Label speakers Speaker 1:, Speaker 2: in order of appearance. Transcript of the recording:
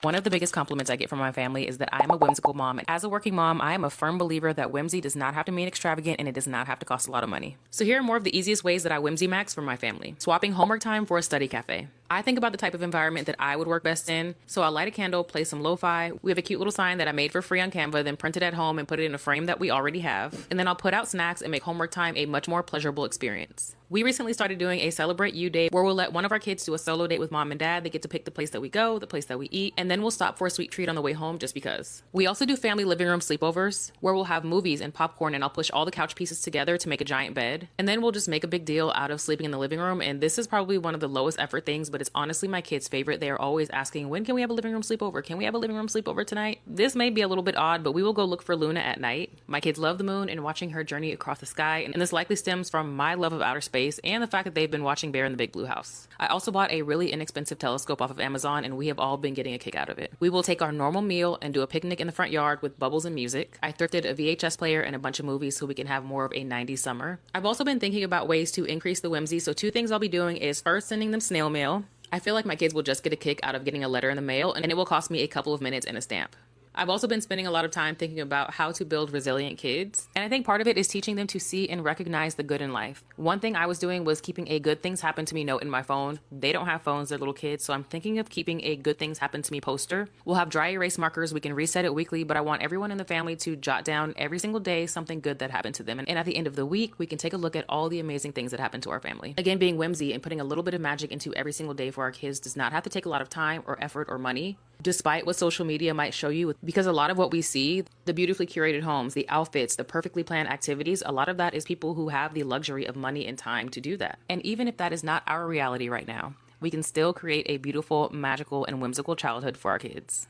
Speaker 1: One of the biggest compliments I get from my family is that I am a whimsical mom. And as a working mom, I am a firm believer that whimsy does not have to mean extravagant and it does not have to cost a lot of money. So here are more of the easiest ways that I whimsy max for my family. Swapping homework time for a study cafe. I think about the type of environment that I would work best in, so I'll light a candle, play some lo-fi. We have a cute little sign that I made for free on Canva, then printed at home and put it in a frame that we already have. And then I'll put out snacks and make homework time a much more pleasurable experience. We recently started doing a Celebrate You Day where we'll let one of our kids do a solo date with mom and dad. They get to pick the place that we go, the place that we eat, and then we'll stop for a sweet treat on the way home just because. We also do family living room sleepovers where we'll have movies and popcorn and I'll push all the couch pieces together to make a giant bed. And then we'll just make a big deal out of sleeping in the living room. And this is probably one of the lowest effort things, but it's honestly my kids' favorite. They are always asking, when can we have a living room sleepover? Can we have a living room sleepover tonight? This may be a little bit odd, but we will go look for Luna at night. My kids love the moon and watching her journey across the sky. And this likely stems from my love of outer space and the fact that they've been watching Bear in the Big Blue House. I also bought a really inexpensive telescope off of Amazon and we have all been getting a kick out of it. We will take our normal meal and do a picnic in the front yard with bubbles and music. I thrifted a VHS player and a bunch of movies so we can have more of a 90s summer. I've also been thinking about ways to increase the whimsy, so two things I'll be doing is first sending them snail mail. I feel like my kids will just get a kick out of getting a letter in the mail and it will cost me a couple of minutes and a stamp. I've also been spending a lot of time thinking about how to build resilient kids. And I think part of it is teaching them to see and recognize the good in life. One thing I was doing was keeping a good things happen to me note in my phone. They don't have phones, they're little kids, so I'm thinking of keeping a good things happen to me poster. We'll have dry erase markers, we can reset it weekly, but I want everyone in the family to jot down every single day something good that happened to them. And at the end of the week, we can take a look at all the amazing things that happened to our family. Again, being whimsy and putting a little bit of magic into every single day for our kids does not have to take a lot of time or effort or money, despite what social media might show you, because a lot of what we see, the beautifully curated homes, the outfits, the perfectly planned activities, a lot of that is people who have the luxury of money and time to do that. And even if that is not our reality right now, we can still create a beautiful, magical, and whimsical childhood for our kids.